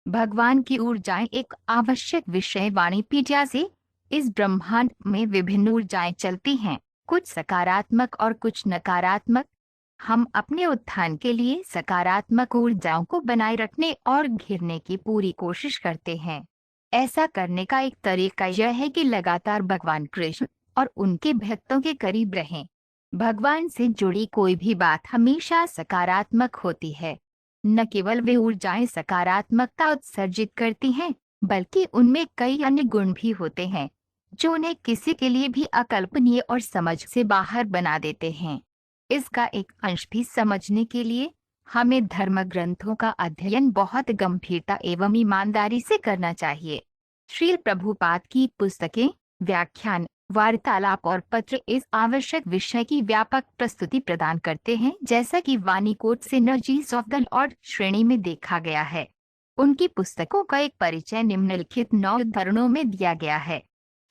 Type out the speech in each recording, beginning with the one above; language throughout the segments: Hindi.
भगवान की ऊर्जाएं एक आवश्यक विषय वाणिपीडिया से। इस ब्रह्मांड में विभिन्न ऊर्जाएं चलती हैं, कुछ सकारात्मक और कुछ नकारात्मक। हम अपने उत्थान के लिए सकारात्मक ऊर्जाओं को बनाए रखने और घेरने की पूरी कोशिश करते हैं। ऐसा करने का एक तरीका यह है कि लगातार भगवान कृष्ण और उनके भक्तों के करीब रहें। भगवान से जुड़ी कोई भी बात हमेशा सकारात्मक होती है। न केवल वे ऊर्जाएं सकारात्मकता उत्सर्जित करती हैं, बल्कि उनमें कई अन्य गुण भी होते हैं जो उन्हें किसी के लिए भी अकल्पनीय और समझ से बाहर बना देते हैं। इसका एक अंश भी समझने के लिए हमें धर्म ग्रंथों का अध्ययन बहुत गंभीरता एवं ईमानदारी से करना चाहिए। श्रील प्रभुपाद की पुस्तकें, व्याख्यान, वार्तालाप और पत्र इस आवश्यक विषय की व्यापक प्रस्तुति प्रदान करते हैं, जैसा कि वाणी quote synergies of the Lord श्रेणी में देखा गया है। उनकी पुस्तकों का एक परिचय निम्नलिखित 9 उद्धरणों में दिया गया है।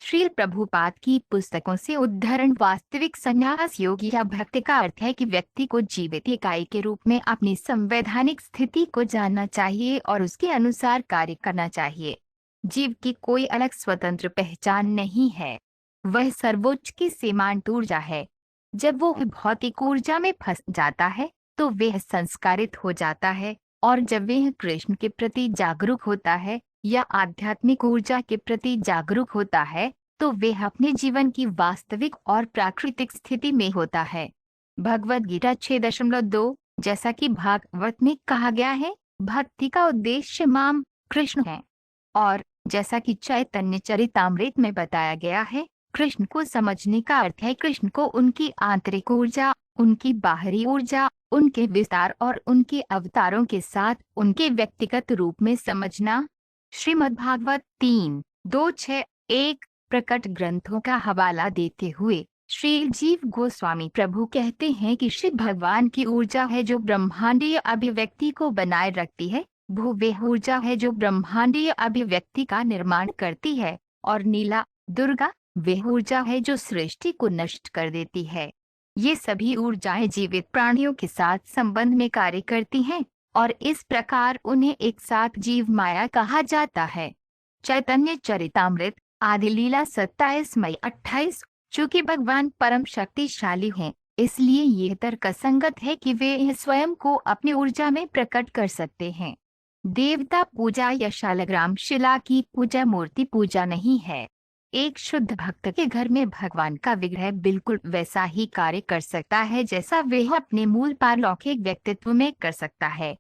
श्रील प्रभुपाद की पुस्तकों से उद्धरण वास्तविक संन्यास योग या भक्ति का अर्थ है कि व्यक्ति को जीवित इकाई के रूप में अपनी संवैधानिक स्थिति को जानना चाहिए और उसके अनुसार कार्य करना चाहिए। जीव की कोई अलग स्वतंत्र पहचान नहीं है, वह सर्वोच्च की सीमांत ऊर्जा है। जब वो भौतिक ऊर्जा में फंस जाता है तो वह संस्कारित हो जाता है, और जब वह कृष्ण के प्रति जागरूक होता है या आध्यात्मिक ऊर्जा के प्रति जागरूक होता है तो वह अपने जीवन की वास्तविक और प्राकृतिक स्थिति में होता है। भगवद गीता 6.2, जैसा कि भागवत में कहा गया है, भक्ति का उद्देश्य माम कृष्ण है। और जैसा कि चैतन्य चरितामृत में बताया गया है, कृष्ण को समझने का अर्थ है कृष्ण को उनकी आंतरिक ऊर्जा, उनकी बाहरी ऊर्जा, उनके विस्तार और उनके अवतारों के साथ उनके व्यक्तिगत रूप में समझना। श्रीमद्भागवत 3.2.6.1 प्रकट ग्रंथों का हवाला देते हुए श्री जीव गोस्वामी प्रभु कहते हैं कि शिव भगवान की ऊर्जा है जो ब्रह्मांडीय अभिव्यक्ति को बनाए रखती है। भू वह ऊर्जा है जो ब्रह्मांडीय अभिव्यक्ति का निर्माण करती है, और नीला दुर्गा वह ऊर्जा है जो सृष्टि को नष्ट कर देती है। ये सभी ऊर्जाएं जीवित प्राणियों के साथ संबंध में कार्य करती हैं और इस प्रकार उन्हें एक साथ जीव माया कहा जाता है। चैतन्य चरितामृत आदि लीला 27 मई 28। चूंकि भगवान परम शक्तिशाली हैं, इसलिए यह तर्कसंगत है कि वे स्वयं को अपनी ऊर्जा में प्रकट कर सकते हैं। देवता पूजा या शालग्राम शिला की पूजा मूर्ति पूजा नहीं है। एक शुद्ध भक्त के घर में भगवान का विग्रह बिल्कुल वैसा ही कार्य कर सकता है जैसा वह अपने मूल पारलौकिक व्यक्तित्व में कर सकता है।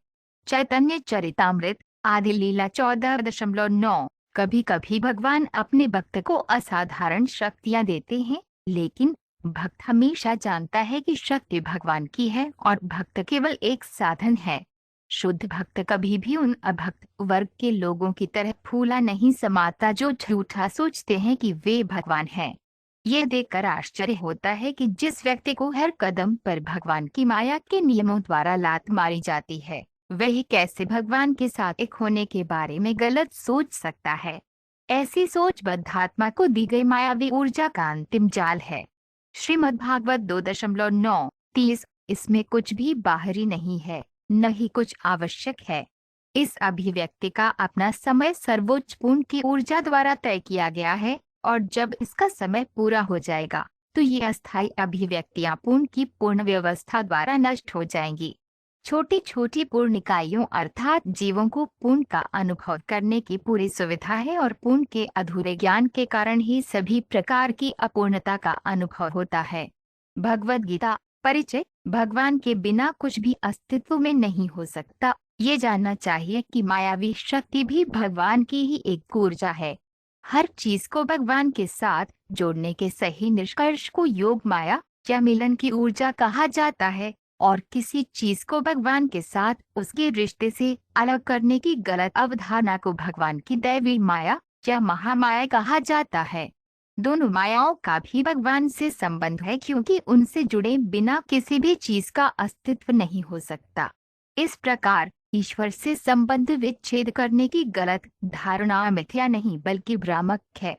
चैतन्य चरितामृत आदि लीला 14.9। कभी कभी भगवान अपने भक्त को असाधारण शक्तियां देते हैं, लेकिन भक्त हमेशा जानता है कि शक्ति भगवान की है और भक्त केवल एक साधन है। शुद्ध भक्त कभी भी उन अभक्त वर्ग के लोगों की तरह फूला नहीं समाता जो झूठा सोचते हैं कि वे भगवान हैं। ये देखकर आश्चर्य होता है कि जिस व्यक्ति को हर कदम पर भगवान की माया के नियमों द्वारा लात मारी जाती है, वह कैसे भगवान के साथ एक होने के बारे में गलत सोच सकता है। ऐसी सोच बद्धात्मा को दी गई मायावी ऊर्जा का अंतिम जाल है। श्रीमद्भागवत 2.9-30। इसमें कुछ भी बाहरी नहीं है, न ही कुछ आवश्यक है। इस अभिव्यक्ति का अपना समय सर्वोच्च पूर्ण की ऊर्जा द्वारा तय किया गया है, और जब इसका समय पूरा हो जाएगा तो ये अस्थायी अभिव्यक्तियां पूर्ण की पूर्ण व्यवस्था द्वारा नष्ट हो जाएंगी। छोटी छोटी पूर्ण इकाइयों अर्थात जीवों को पूर्ण का अनुभव करने की पूरी सुविधा है, और पूर्ण के अधूरे ज्ञान के कारण ही सभी प्रकार की अपूर्णता का अनुभव होता है। भगवद गीता परिचय। भगवान के बिना कुछ भी अस्तित्व में नहीं हो सकता। ये जानना चाहिए कि मायावी शक्ति भी भगवान की ही एक ऊर्जा है। हर चीज को भगवान के साथ जोड़ने के सही निष्कर्ष को योग माया या मिलन की ऊर्जा कहा जाता है, और किसी चीज को भगवान के साथ उसके रिश्ते से अलग करने की गलत अवधारणा को भगवान की दैवी माया या महामाया कहा जाता है। दोनों मायाओं का भी भगवान से संबंध है, क्योंकि उनसे जुड़े बिना किसी भी चीज का अस्तित्व नहीं हो सकता। इस प्रकार ईश्वर से संबंध विच्छेद करने की गलत धारणा मिथ्या नहीं बल्कि भ्रामक है।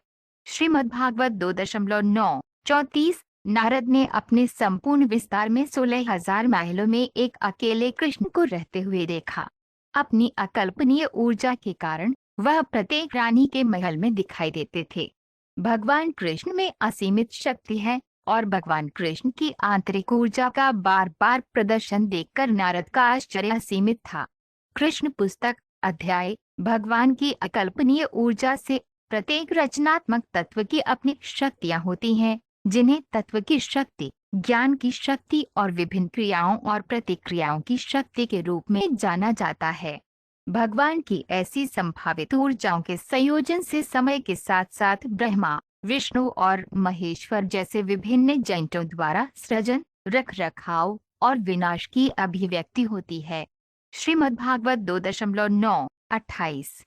श्रीमद्भागवत 2.9-34। नारद ने अपने संपूर्ण विस्तार में 16,000 महलों में एक अकेले कृष्ण को रहते हुए देखा। अपनी अकल्पनीय ऊर्जा के कारण वह प्रत्येक रानी के महल में दिखाई देते थे। भगवान कृष्ण में असीमित शक्ति है और भगवान कृष्ण की आंतरिक ऊर्जा का बार बार प्रदर्शन देखकर नारद का आश्चर्य असीमित था। कृष्ण पुस्तक अध्याय भगवान की अकल्पनीय ऊर्जा से प्रत्येक रचनात्मक तत्व की अपनी शक्तियां होती हैं, जिन्हें तत्व की शक्ति, ज्ञान की शक्ति और विभिन्न क्रियाओं और प्रतिक्रियाओं की शक्ति के रूप में जाना जाता है। भगवान की ऐसी संभावित ऊर्जाओं के संयोजन से समय के साथ साथ ब्रह्मा, विष्णु और महेश्वर जैसे विभिन्न जैंटों द्वारा सृजन, रखरखाव और विनाश की अभिव्यक्ति होती है। श्रीमद्भागवत 2.9:28